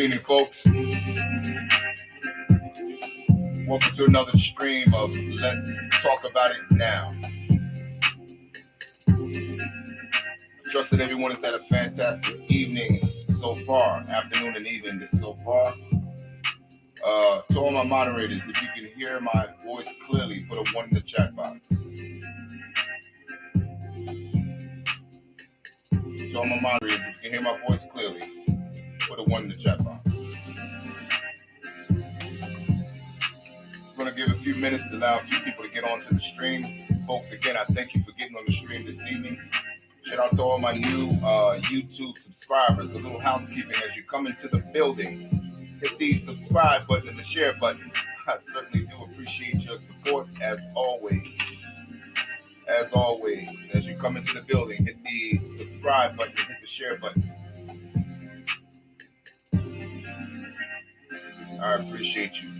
evening, folks. Welcome to another stream of Let's Talk About It Now. Trust that everyone has had a fantastic evening so far, afternoon and evening so far. To all my moderators, if you can hear my voice clearly, put a 1 in the chat box. To all my moderators, if you can hear my voice clearly, put a 1 in the chat box. I'm going to give a few minutes to allow a few people to get onto the stream. Folks, again, I thank you for getting on the stream this evening. Shout out to all my new YouTube subscribers. A little housekeeping as you come into the building. Hit the subscribe button and the share button. I certainly do appreciate your support as always. As always, as you come into the building, hit the subscribe button and hit the share button. I appreciate you.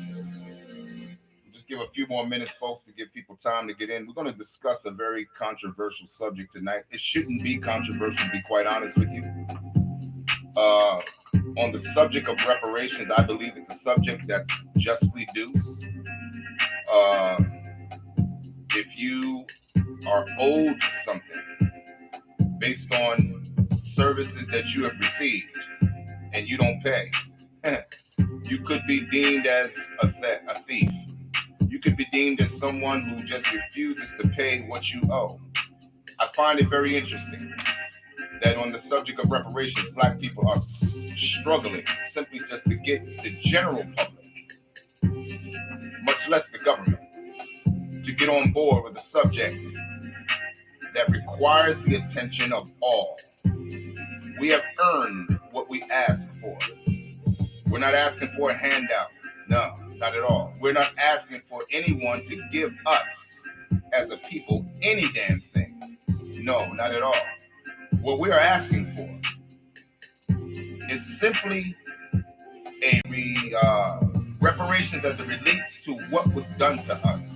Just give a few more minutes, folks, to give people time to get in. We're going to discuss a very controversial subject tonight. It shouldn't be controversial, to be quite honest with you. On the subject of reparations, I believe it's a subject that's justly due. If you are owed something based on services that you have received and you don't pay, you could be deemed as a thief. You could be deemed as someone who just refuses to pay what you owe. I find it very interesting that on the subject of reparations, black people are struggling simply just to get the general public, much less the government, to get on board with a subject that requires the attention of all. We have earned what we asked for. We're not asking for a handout. No, not at all. We're not asking for anyone to give us, as a people, any damn thing. No, not at all. What we are asking for is simply a reparations as it relates to what was done to us.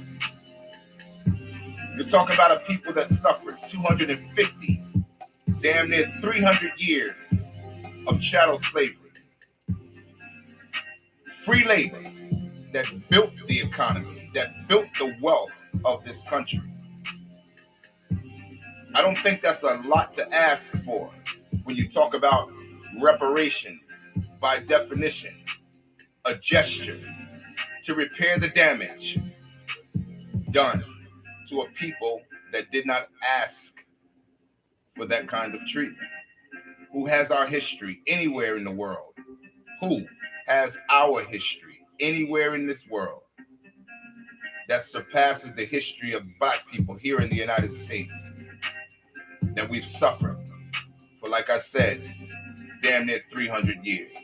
You're talking about a people that suffered 250, damn near 300 years of chattel slavery. Free labor that built the economy, that built the wealth of this country. I don't think that's a lot to ask for when you talk about reparations. By definition, a gesture to repair the damage done to a people that did not ask for that kind of treatment. Who has our history anywhere in the world? Who has our history anywhere in this world that surpasses the history of black people here in the United States that we've suffered for, like I said, damn near 300 years?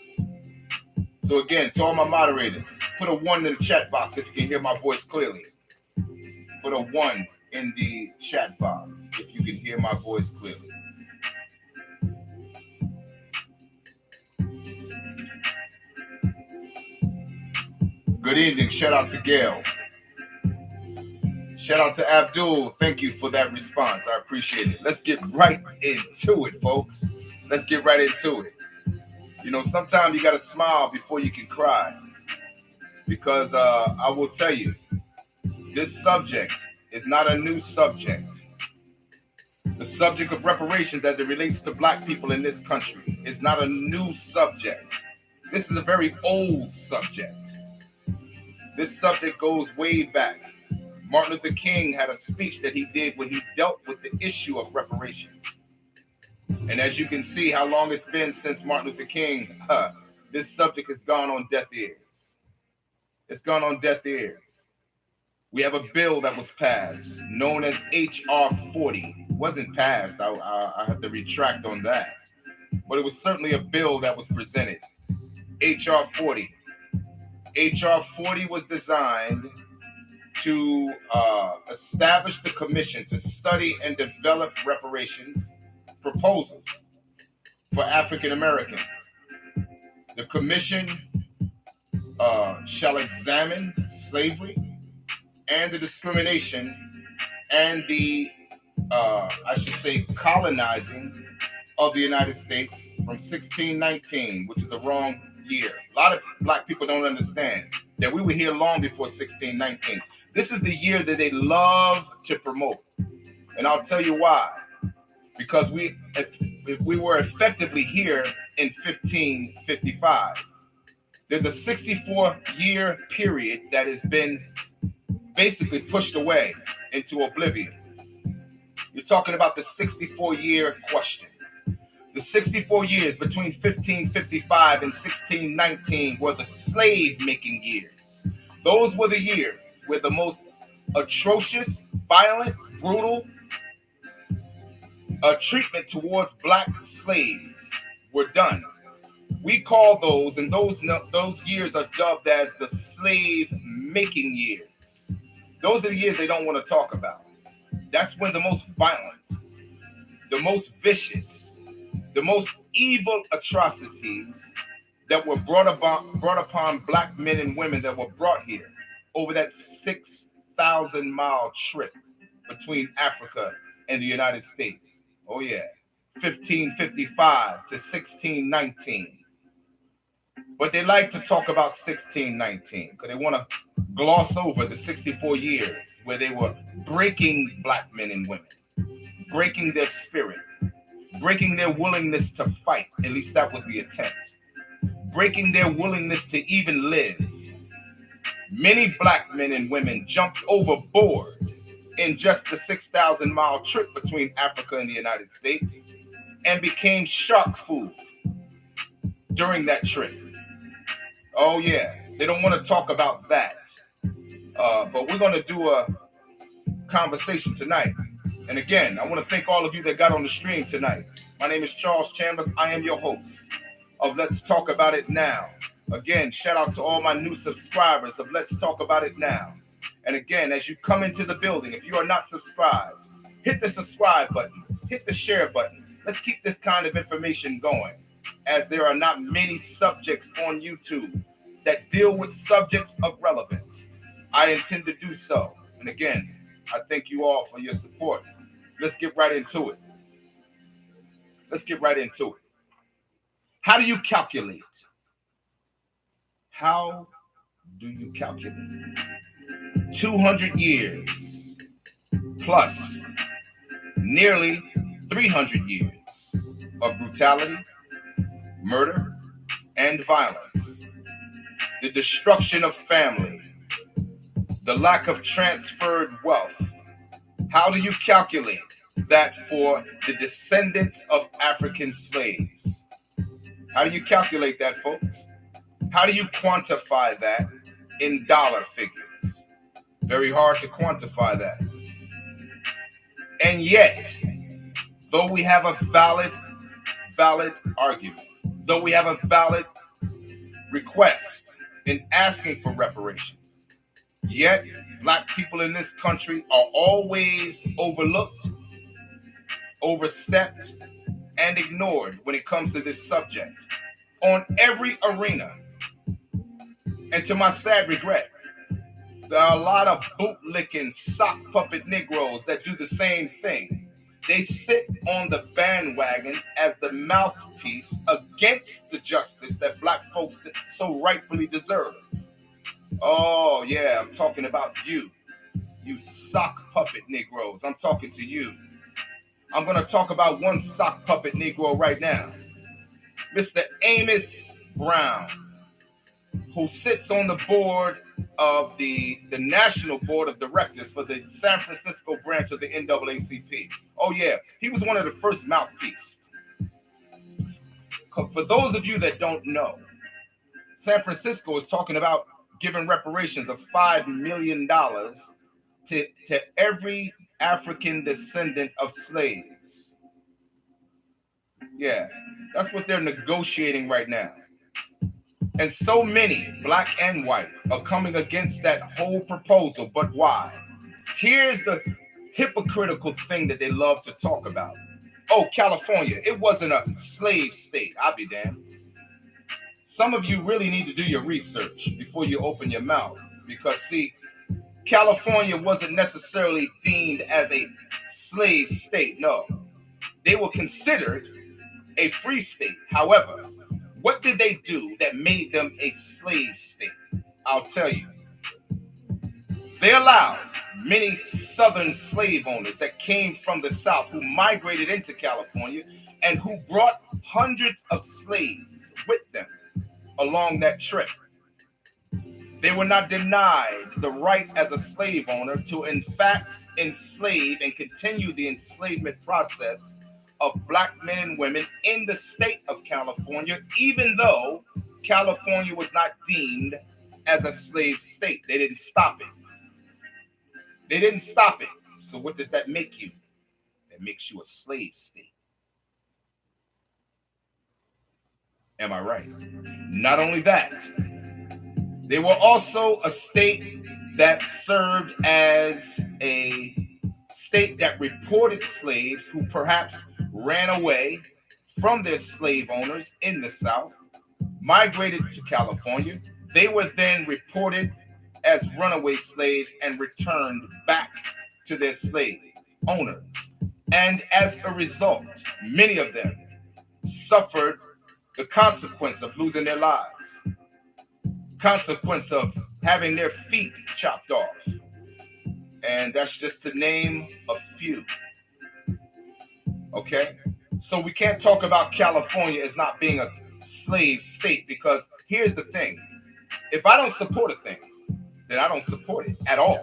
So again, to all my moderators, put a 1 in the chat box if you can hear my voice clearly. Put a 1 in the chat box if you can hear my voice clearly. Good evening. Shout out to Gail. Shout out to Abdul. Thank you for that response. I appreciate it. Let's get right into it, folks. Let's get right into it. You know, sometimes you got to smile before you can cry. Because I will tell you, this subject is not a new subject. The subject of reparations as it relates to black people in this country is not a new subject. This is a very old subject. This subject goes way back. Martin Luther King had a speech that he did when he dealt with the issue of reparations. And as you can see how long it's been since Martin Luther King, this subject has gone on deaf ears. It's gone on deaf ears. We have a bill that was passed known as HR 40. It wasn't passed. I have to retract on that. But it was certainly a bill that was presented. HR 40. HR 40 was designed to establish the commission to study and develop reparations proposals for African Americans. The commission shall examine slavery and the discrimination and the, colonizing of the United States from 1619, which is the wrong year. A lot of black people don't understand that we were here long before 1619. This is the year that they love to promote. And I'll tell you why. Because if we were effectively here in 1555. There's a 64-year period that has been basically pushed away into oblivion. You're talking about the 64-year question. The 64 years between 1555 and 1619 were the slave-making years. Those were the years where the most atrocious, violent, brutal treatment towards black slaves were done. We call those, and those years are dubbed as the slave-making years. Those are the years they don't want to talk about. That's when the most violent, the most vicious, the most evil atrocities that were brought upon black men and women that were brought here over that 6,000-mile trip between Africa and the United States. Oh yeah, 1555 to 1619. But they like to talk about 1619 because they want to gloss over the 64 years where they were breaking black men and women, breaking their spirit, breaking their willingness to fight. At least that was the attempt. Breaking their willingness to even live. Many black men and women jumped overboard in just the 6,000-mile trip between Africa and the United States and became shark food during that trip. Oh yeah, they don't want to talk about that. But we're going to do a conversation tonight. And again, I want to thank all of you that got on the stream tonight. My name is Charles Chambers. I am your host of Let's Talk About It Now. Again, shout out to all my new subscribers of Let's Talk About It Now. And again, as you come into the building, if you are not subscribed, hit the subscribe button, hit the share button. Let's keep this kind of information going, as there are not many subjects on YouTube that deal with subjects of relevance. I intend to do so. And again, I thank you all for your support. Let's get right into it. How do you calculate? How do you calculate? 200 years plus nearly 300 years of brutality, murder, and violence, the destruction of family, the lack of transferred wealth. How do you calculate that for the descendants of African slaves? How do you calculate that, folks? How do you quantify that in dollar figures? Very hard to quantify that. And yet, though we have a valid argument, though we have a valid request in asking for reparations, yet black people in this country are always overlooked, overstepped, and ignored when it comes to this subject on every arena. And to my sad regret, there are a lot of bootlicking, sock puppet Negroes that do the same thing. They sit on the bandwagon as the mouthpiece against the justice that black folks so rightfully deserve. Oh, yeah, I'm talking about you sock puppet Negroes. I'm talking to you. I'm going to talk about one sock puppet Negro right now, Mr. Amos Brown, who sits on the board of the National Board of Directors for the San Francisco branch of the NAACP. Oh, yeah, he was one of the first mouthpieces. For those of you that don't know, San Francisco is talking about giving reparations of $5 million to every African descendant of slaves. Yeah, that's what they're negotiating right now. And so many, black and white, are coming against that whole proposal. But why? Here's the hypocritical thing that they love to talk about. Oh, California, it wasn't a slave state. I'll be damned. Some of you really need to do your research before you open your mouth. Because, see, California wasn't necessarily deemed as a slave state. No, they were considered a free state. However, What did they do that made them a slave state? I'll tell you. They allowed many southern slave owners that came from the South who migrated into California and who brought hundreds of slaves with them along that trip. They were not denied the right as a slave owner to, in fact, enslave and continue the enslavement process of black men and women in the state of California, even though California was not deemed as a slave state. They didn't stop it. They didn't stop it. So what does that make you? That makes you a slave state. Am I right? Not only that, they were also a state that served as a state that reported slaves who perhaps ran away from their slave owners in the South, migrated to California. They were then reported as runaway slaves and returned back to their slave owners. And as a result, many of them suffered the consequence of losing their lives, consequence of having their feet chopped off. And that's just to name a few. Okay? So we can't talk about California as not being a slave state, because here's the thing. If I don't support a thing, then I don't support it at all.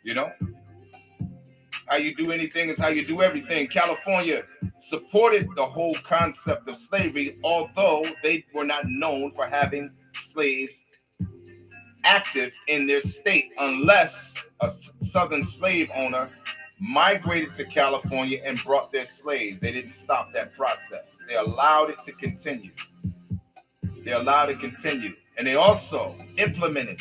You know? How you do anything is how you do everything. California supported the whole concept of slavery, although they were not known for having slaves active in their state, unless a southern slave owner migrated to California and brought their slaves. They didn't stop that process. They allowed it to continue. They allowed it to continue. And they also implemented,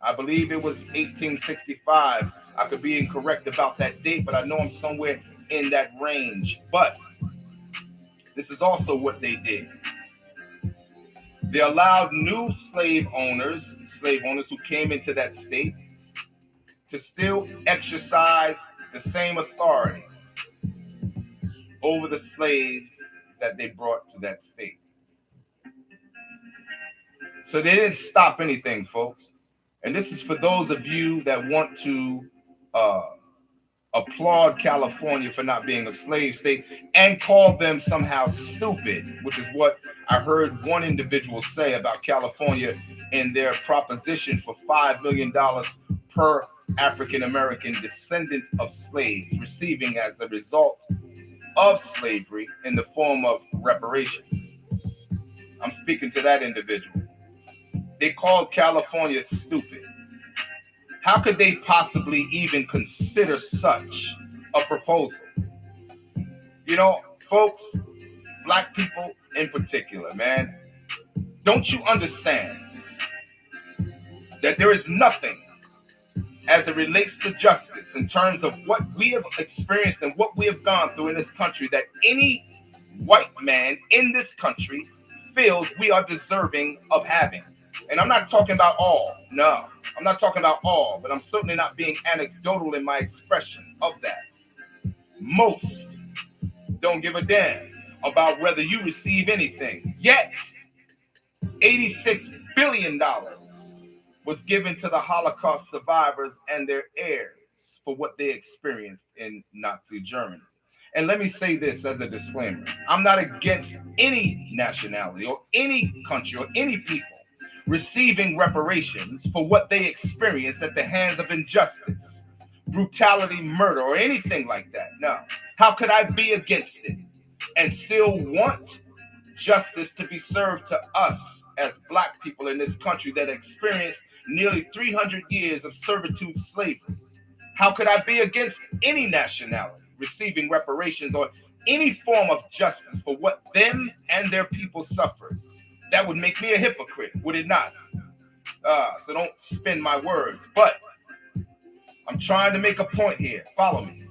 I believe it was 1865. I could be incorrect about that date, but I know I'm somewhere in that range. But this is also what they did. They allowed new slave owners who came into that state, to still exercise the same authority over the slaves that they brought to that state. So they didn't stop anything, folks. And this is for those of you that want to applaud California for not being a slave state and call them somehow stupid, which is what I heard one individual say about California in their proposition for $5 million per African American descendant of slaves receiving as a result of slavery in the form of reparations. I'm speaking to that individual. They called California stupid. How could they possibly even consider such a proposal? You know, folks, black people in particular, man, don't you understand that there is nothing as it relates to justice in terms of what we have experienced and what we have gone through in this country that any white man in this country feels we are deserving of having? And I'm not talking about all. No, I'm not talking about all, but I'm certainly not being anecdotal in my expression of that. Most don't give a damn about whether you receive anything. Yet, $86 billion was given to the Holocaust survivors and their heirs for what they experienced in Nazi Germany. And let me say this as a disclaimer. I'm not against any nationality or any country or any people receiving reparations for what they experienced at the hands of injustice, brutality, murder, or anything like that. No. How could I be against it and still want justice to be served to us as black people in this country that experienced nearly 300 years of servitude slavery? How could I be against any nationality receiving reparations or any form of justice for what them and their people suffered? That would make me a hypocrite, would it not? So don't spin my words. But I'm trying to make a point here. Follow me.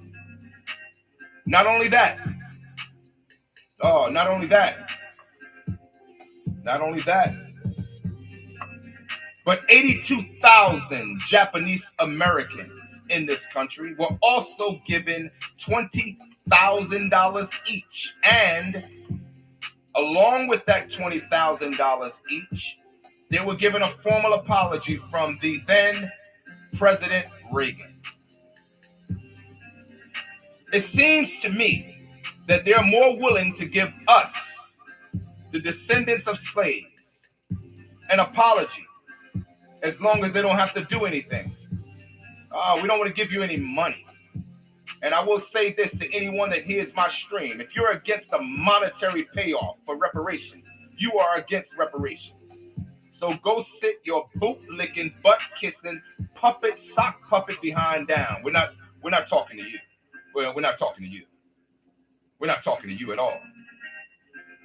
Not only that, but 82,000 Japanese Americans in this country were also given $20,000 each, and Along with that $20,000 each, they were given a formal apology from the then President Reagan. It seems to me that they're more willing to give us, the descendants of slaves, an apology as long as they don't have to do anything. We don't want to give you any money. And I will say this to anyone that hears my stream. If you're against a monetary payoff for reparations, you are against reparations. So go sit your boot-licking, butt-kissing, sock puppet behind down. We're not talking to you. Well, we're not talking to you. We're not talking to you at all.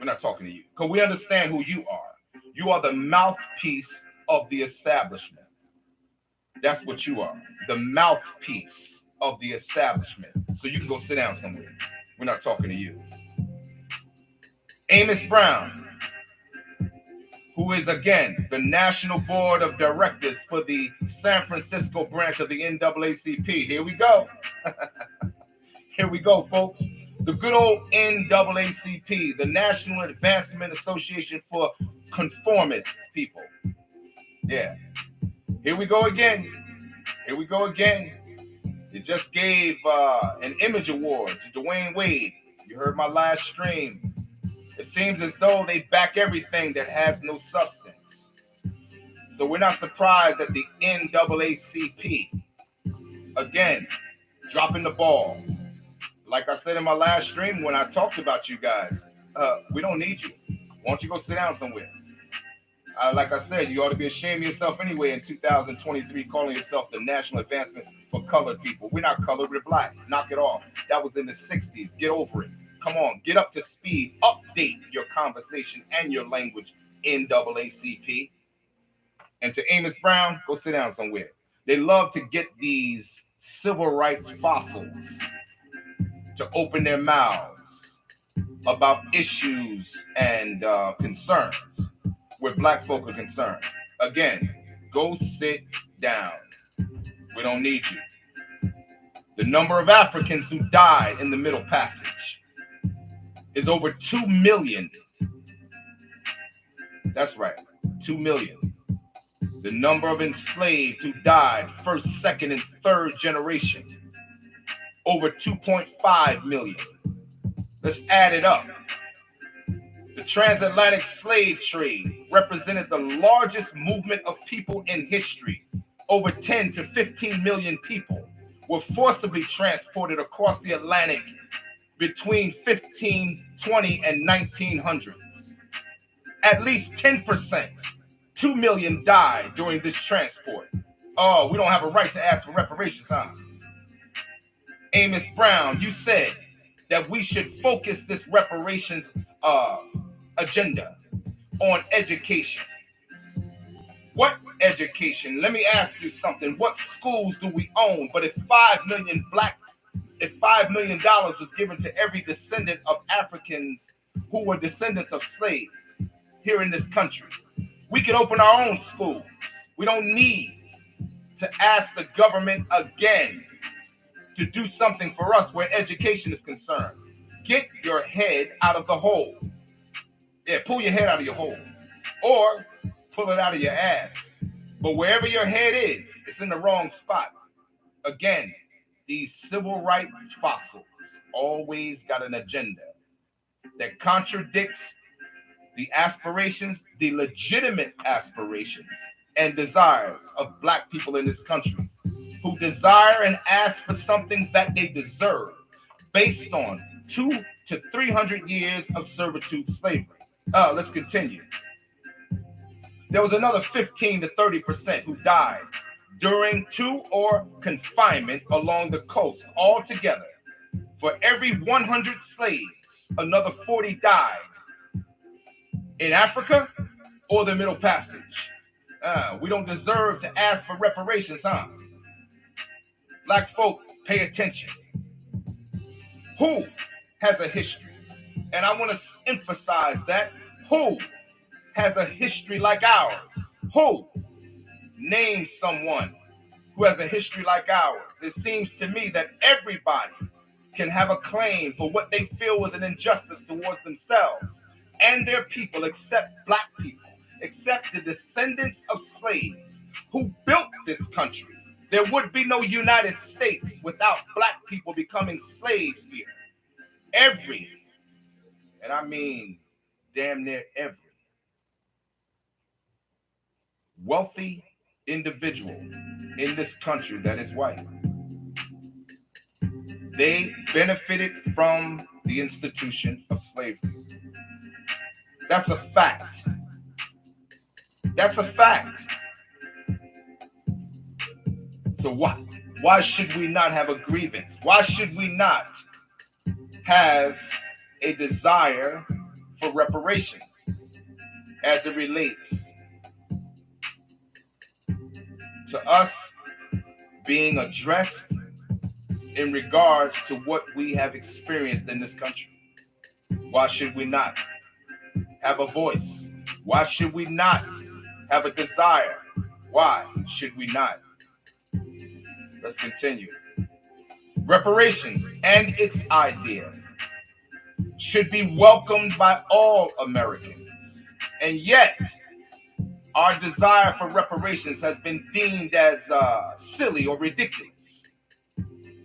We're not talking to you. Because we understand who you are. You are the mouthpiece of the establishment. That's what you are. The mouthpiece of the establishment. So you can go sit down somewhere. We're not talking to you. Amos Brown, who is again the National Board of Directors for the San Francisco branch of the NAACP. Here we go. Here we go, folks. The good old NAACP, the National Advancement Association for Conformist People. Yeah. Here we go again. Here we go again. They just gave an image award to Dwayne Wade. You heard my last stream. It seems as though they back everything that has no substance. So we're not surprised that the NAACP, again, dropping the ball. Like I said in my last stream when I talked about you guys, we don't need you. Why don't you go sit down somewhere? Like I said, you ought to be ashamed of yourself anyway in 2023, calling yourself the National Advancement for Colored People. We're not colored, we're black. Knock it off. That was in the 60s. Get over it. Come on, get up to speed. Update your conversation and your language, NAACP. And to Amos Brown, go sit down somewhere. They love to get these civil rights fossils to open their mouths about issues and concerns where black folk are concerned. Again, go sit down. We don't need you. The number of Africans who died in the Middle Passage is over 2 million. That's right, 2 million. The number of enslaved who died first, second, and third generation, over 2.5 million. Let's add it up. The transatlantic slave trade represented the largest movement of people in history. Over 10 to 15 million people were forcibly transported across the Atlantic between 1520 and 1900s. At least 10%, 2 million died during this transport. Oh, we don't have a right to ask for reparations, huh? Amos Brown, you said that we should focus this reparations agenda on education. What education? Let me ask you something. What schools do we own? But if $5 million was given to every descendant of Africans who were descendants of slaves here in this country, we could open our own schools. We don't need to ask the government again to do something for us where education is concerned. Get your head out of the hole. Yeah, pull your head out of your hole. Or pull it out of your ass. But wherever your head is, it's in the wrong spot. Again, these civil rights fossils always got an agenda that contradicts the aspirations, the legitimate aspirations and desires of black people in this country who desire and ask for something that they deserve based on 200 to 300 years of servitude slavery. Let's continue. There was another 15 to 30% who died during or confinement along the coast altogether. For every 100 slaves, another 40 died in Africa or the Middle Passage. We don't deserve to ask for reparations, huh? Black folk, pay attention. Who has a history? And I want to emphasize that. Who has a history like ours? Who? Name someone who has a history like ours. It seems to me that everybody can have a claim for what they feel was an injustice towards themselves and their people, except black people, except the descendants of slaves who built this country. There would be no United States without black people becoming slaves here. Every, and I mean damn near every, wealthy individual in this country that is white, they benefited from the institution of slavery. That's a fact. That's a fact. So why should we not have a grievance? Why should we not have a desire for reparations as it relates to us being addressed in regards to what we have experienced in this country? Why should we not have a voice? Why should we not have a desire? Why should we not? Let's continue. Reparations and its idea should be welcomed by all Americans. And yet, our desire for reparations has been deemed as silly or ridiculous.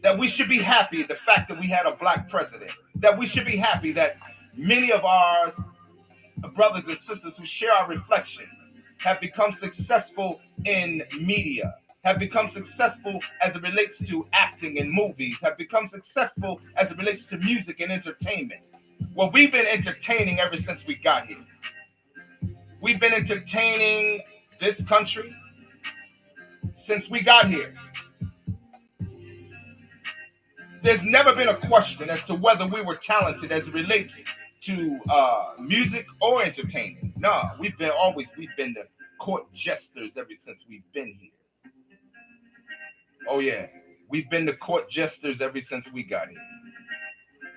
That we should be happy the fact that we had a black president. That we should be happy that many of our brothers and sisters who share our reflection have become successful in media, have become successful as it relates to acting in movies, have become successful as it relates to music and entertainment. Well, we've been entertaining ever since we got here. We've been entertaining this country since we got here. There's never been a question as to whether we were talented as it relates to music or entertainment. No, we've been the court jesters ever since we've been here. Oh yeah, we've been the court jesters ever since we got here.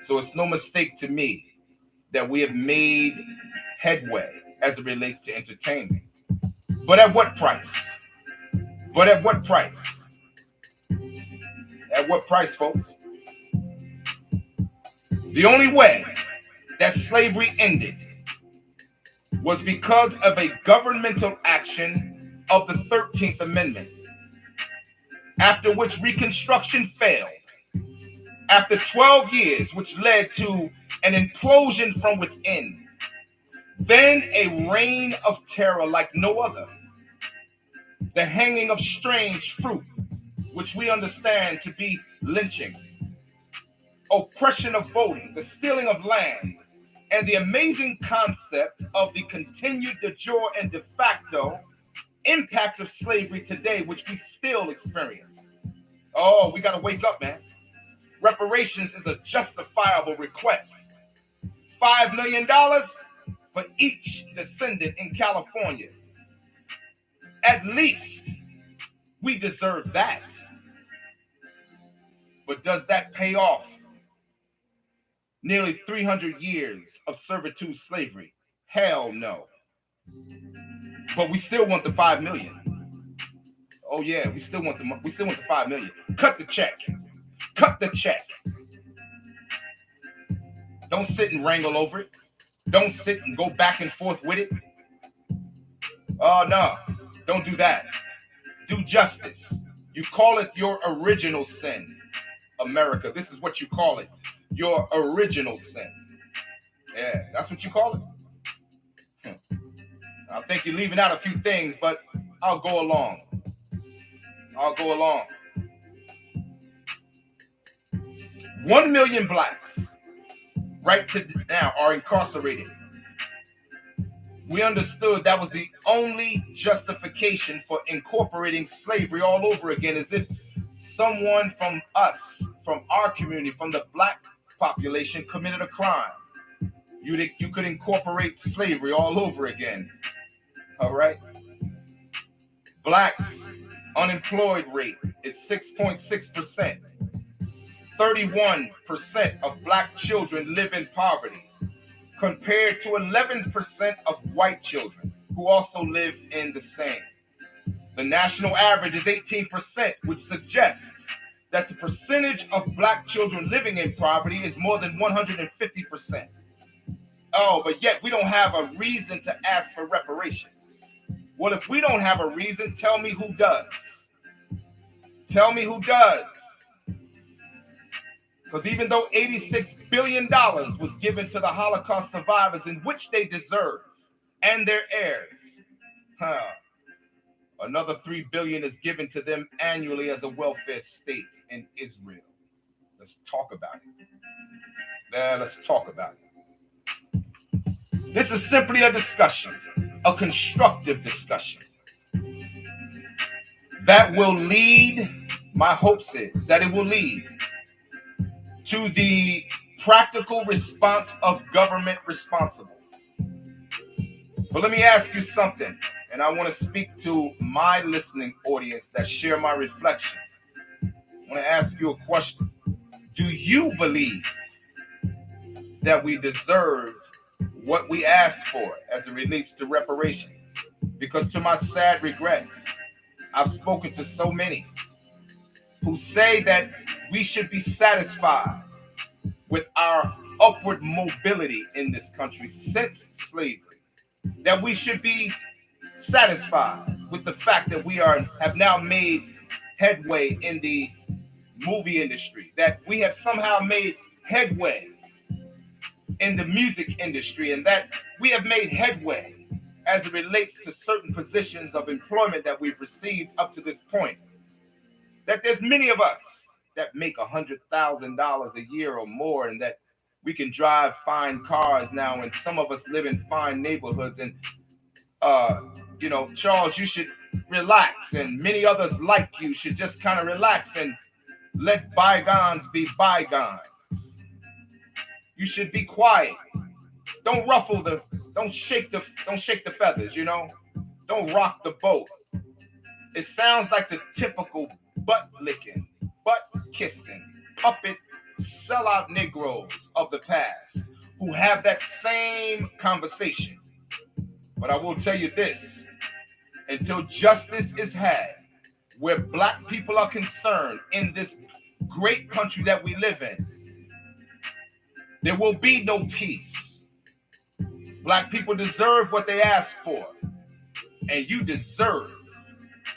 So it's no mistake to me that we have made headway as it relates to entertainment. But at what price? But at what price? At what price, folks? The only way that slavery ended was because of a governmental action of the 13th Amendment, after which Reconstruction failed, after 12 years, which led to an implosion from within, then a reign of terror like no other, the hanging of strange fruit, which we understand to be lynching, oppression of voting, the stealing of land, and the amazing concept of the continued de jure and de facto impact of slavery today, which we still experience. Oh, we got to wake up, man. Reparations is a justifiable request. $5 million for each descendant in California. At least we deserve that. But does that pay off nearly 300 years of servitude slavery? Hell no. But we still want the 5 million. Oh yeah, we still want the 5 million. Cut the check. Cut the check. Don't sit and wrangle over it. Don't sit and go back and forth with it. Oh no, don't do that. Do justice. You call it your original sin, America. This is what you call it. Your original sin. Yeah, that's what you call it. I think you're leaving out a few things, but I'll go along. I'll go along. 1 million blacks right to now are incarcerated. We understood that was the only justification for incorporating slavery all over again, as if someone from us, from our community, from the black population committed a crime. You could incorporate slavery all over again. All right? Blacks unemployed rate is 6.6%. 31% of black children live in poverty, compared to 11% of white children who also live in the same. The national average is 18%, which suggests that the percentage of black children living in poverty is more than 150%. Oh, but yet we don't have a reason to ask for reparations. Well, if we don't have a reason, tell me who does. Tell me who does. Because even though $86 billion was given to the Holocaust survivors, in which they deserve, and their heirs, another $3 billion is given to them annually as a welfare state in Israel. Let's talk about it. Let's talk about it. This is simply a discussion, a constructive discussion that will lead, my hopes is that it will lead to the practical response of government responsible. But let me ask you something, and I want to speak to my listening audience that share my reflection. I want to ask you a question. Do you believe that we deserve what we asked for as it relates to reparations? Because to my sad regret, I've spoken to so many who say that we should be satisfied with our upward mobility in this country since slavery. That we should be satisfied with the fact that we have now made headway in the movie industry, that we have somehow made headway in the music industry, and that we have made headway as it relates to certain positions of employment that we've received up to this point. That there's many of us that make $100,000 a year or more, and that we can drive fine cars now, and some of us live in fine neighborhoods. And Charles, you should relax, and many others like you should just kind of relax and let bygones be bygones. You should be quiet. Don't shake the feathers, Don't rock the boat. It sounds like the typical butt licking, butt kissing, puppet sellout Negroes of the past who have that same conversation. But I will tell you this, until justice is had, where black people are concerned in this great country that we live in, there will be no peace. Black people deserve what they ask for, and you deserve.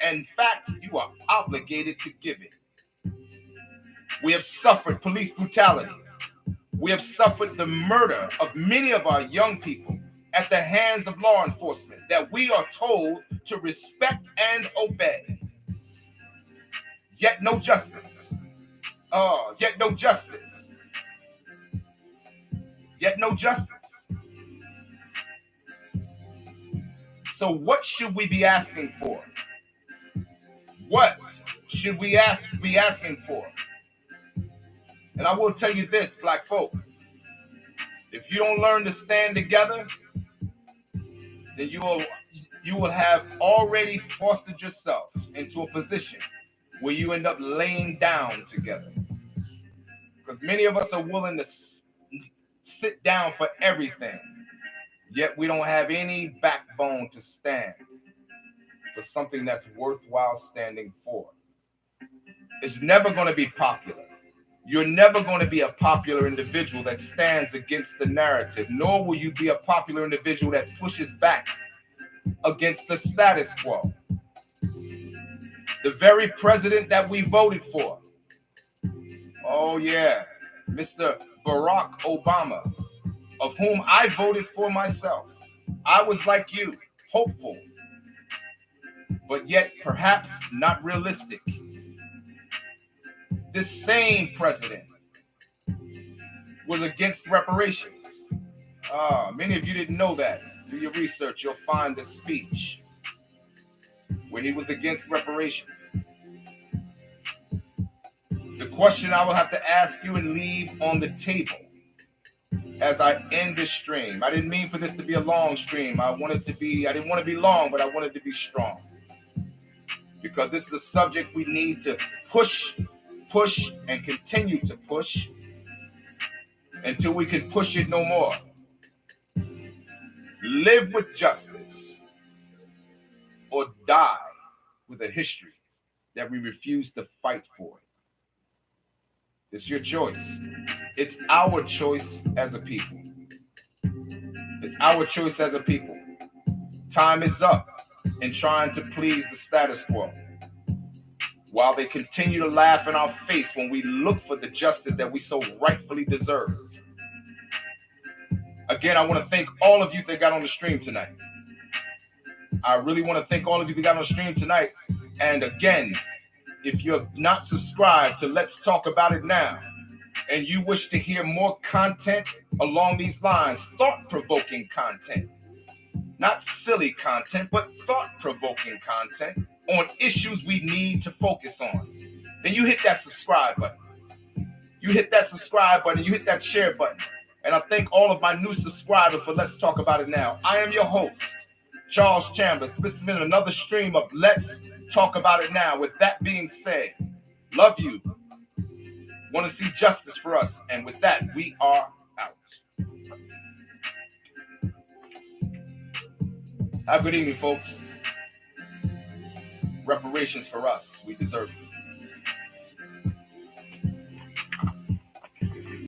In fact, you are obligated to give it. We have suffered police brutality. We have suffered the murder of many of our young people at the hands of law enforcement that we are told to respect and obey. Yet no justice. Yet no justice. Yet no justice. So what should we be asking for? What should we be asking for? And I will tell you this, black folk. If you don't learn to stand together, then you will have already fostered yourself into a position where you end up laying down together. Because many of us are willing to sit down for everything, yet we don't have any backbone to stand for something that's worthwhile standing for. It's never going to be popular. You're never going to be a popular individual that stands against the narrative, nor will you be a popular individual that pushes back against the status quo. The very president that we voted for, oh yeah, Mr. Barack Obama, of whom I voted for myself. I was like you, hopeful, but yet perhaps not realistic. This same president was against reparations. Many of you didn't know that. Do your research, you'll find the speech when he was against reparations. The question I will have to ask you and leave on the table as I end this stream. I didn't mean for this to be a long stream. I didn't want to be long, but I wanted to be strong. Because this is a subject we need to push, and continue to push until we can push it no more. Live with justice or die with a history that we refuse to fight for. It's your choice. It's our choice as a people. our choice as a people. Time is up in trying to please the status quo, while they continue to laugh in our face when we look for the justice that we so rightfully deserve. Again, I want to thank all of you that got on the stream tonight. I really want to thank all of you that got on the stream tonight. And again, if you're not subscribed to Let's Talk About It Now, and you wish to hear more content along these lines, thought-provoking content, not silly content, but thought-provoking content on issues we need to focus on, then you hit that subscribe button. You hit that subscribe button, you hit that share button. And I thank all of my new subscribers for Let's Talk About It Now. I am your host, Charles Chambers. This has been another stream of Let's Talk About It Now. With that being said, love you. Want to see justice for us. And with that, we are out. Have a good evening, folks. Reparations for us. We deserve it.